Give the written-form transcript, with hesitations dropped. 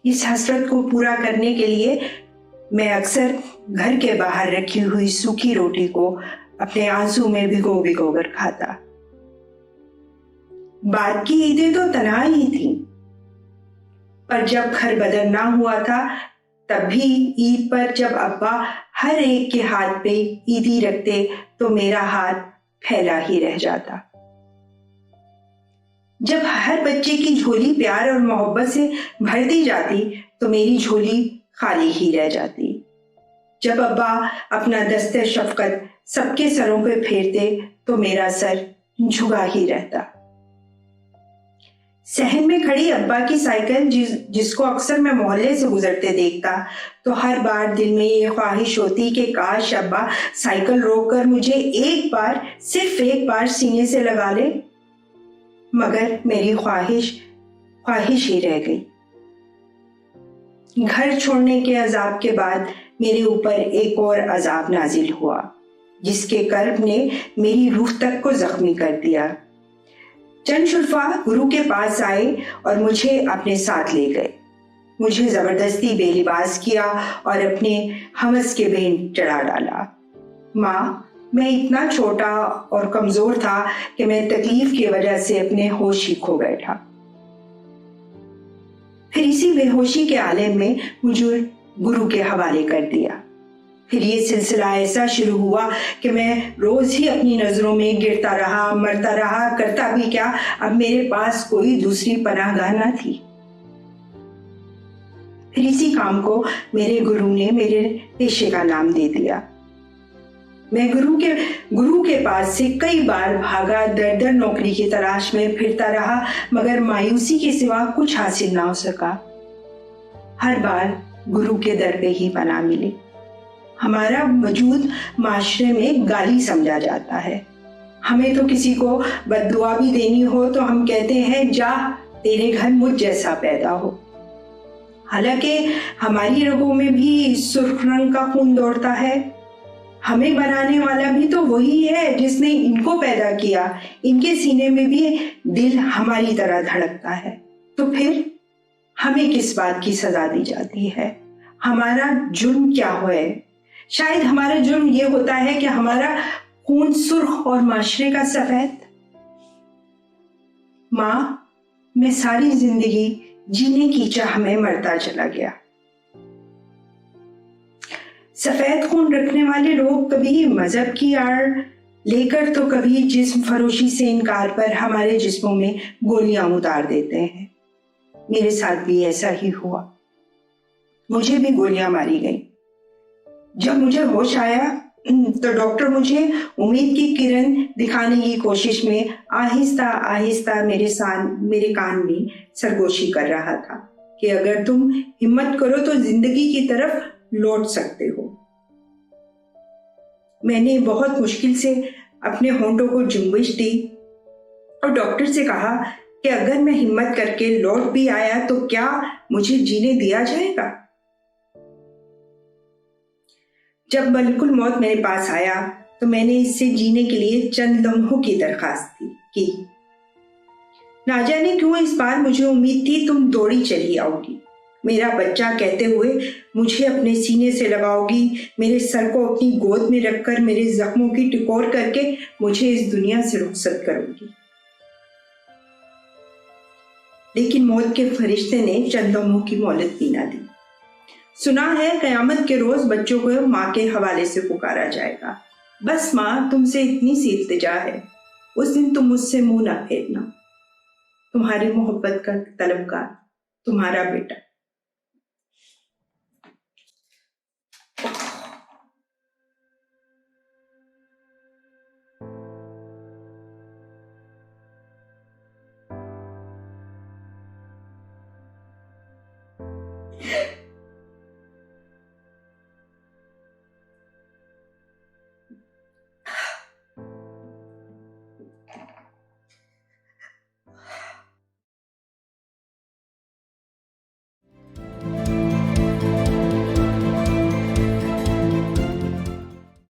इस हसरत को पूरा करने के लिए मैं अक्सर घर के बाहर रखी हुई सूखी रोटी को अपने आंसू में भिगो भिगो कर खाता। बाद की ईदें तो तन्हा ही थी, पर जब घर बदल ना हुआ था तब भी ईद पर जब अब्बा हर एक के हाथ पे ईदी रखते तो मेरा हाथ फैला ही रह जाता। जब हर बच्चे की झोली प्यार और मोहब्बत से भर दी जाती तो मेरी झोली खाली ही रह जाती। जब अब्बा अपना दस्ते शफकत सबके सरों पे फेरते तो मेरा सर झुका ही रहता। सहन में खड़ी अब्बा की साइकिल जिसको अक्सर मैं मोहल्ले से गुजरते देखता तो हर बार दिल में ये ख्वाहिश होती कि काश अब्बा साइकिल रोककर मुझे सिर्फ एक बार सीने से लगा ले, मगर मेरी ख्वाहिश ही रह गई। घर छोड़ने के अजाब के बाद मेरे ऊपर एक और अजाब नाजिल हुआ, जिसके कर्ब ने मेरी रूह तक को जख्मी कर दिया। चंद शुरफा गुरु के पास आए और मुझे अपने साथ ले गए। मुझे जबरदस्ती बेलिबास किया और अपने हमस के बेन चढ़ा डाला। माँ, मैं इतना छोटा और कमजोर था कि मैं तकलीफ की वजह से अपने होश ही खो बैठा। फिर इसी बेहोशी के आलम में मुझे गुरु के हवाले कर दिया। फिर ये सिलसिला ऐसा शुरू हुआ कि मैं रोज ही अपनी नजरों में गिरता रहा, मरता रहा, करता भी क्या, अब मेरे पास कोई दूसरी पनाहगाह न थी। फिर इसी काम को मेरे गुरु ने मेरे पेशे का नाम दे दिया। मैं गुरु के पास से कई बार भागा, दर दर नौकरी की तलाश में फिरता रहा, मगर मायूसी के सिवा कुछ हासिल ना हो सका। हर बार गुरु के दर पे ही पनाह मिली। हमारा वजूद माशरे में गाली समझा जाता है। हमें तो किसी को बद्दुआ भी देनी हो तो हम कहते हैं, जा तेरे घर मुझ जैसा पैदा हो। हालांकि हमारी रगों में भी सुर्ख रंग का खून दौड़ता है। हमें बनाने वाला भी तो वही है जिसने इनको पैदा किया। इनके सीने में भी दिल हमारी तरह धड़कता है। तो फिर हमें किस बात की सजा दी जाती है? हमारा जुर्म क्या है? शायद हमारा जुर्म ये होता है कि हमारा खून सुर्ख और माशरे का सफेद। माँ, मैं सारी जिंदगी जीने की चाह में मरता चला गया। सफेद खून रखने वाले लोग कभी मजहब की आड़ लेकर तो कभी जिस्म फरोशी से इनकार पर हमारे जिस्मों में गोलियां उतार देते हैं। मेरे साथ भी ऐसा ही हुआ। मुझे भी गोलियां मारी गई। जब मुझे होश आया तो डॉक्टर मुझे उम्मीद की किरण दिखाने की कोशिश में आहिस्ता आहिस्ता मेरे कान में सरगोशी कर रहा था कि अगर तुम हिम्मत करो तो जिंदगी की तरफ लौट सकते हो। मैंने बहुत मुश्किल से अपने होंठों को जुम्बिश दी और डॉक्टर से कहा कि अगर मैं हिम्मत करके लौट भी आया तो क्या मुझे जीने दिया जाएगा? जब मलकुल मौत मेरे पास आया तो मैंने इससे जीने के लिए चंद लम्हों की दरखास्त की। ना जाने क्यों इस बार मुझे उम्मीद थी तुम दौड़ी चली आओगी, मेरा बच्चा कहते हुए मुझे अपने सीने से लगाओगी, मेरे सर को अपनी गोद में रखकर मेरे जख्मों की टिकोर करके मुझे इस दुनिया से रुखसत करोगी। लेकिन मौत के फरिश्ते ने चंद लम्हों की मोहलत भी ना दी। सुना है कयामत के रोज बच्चों को माँ के हवाले से पुकारा जाएगा। बस माँ, तुमसे इतनी सी इल्तिजा है, उस दिन तुम मुझसे मुंह ना फेरना। तुम्हारी मोहब्बत का तलबगार, तुम्हारा बेटा।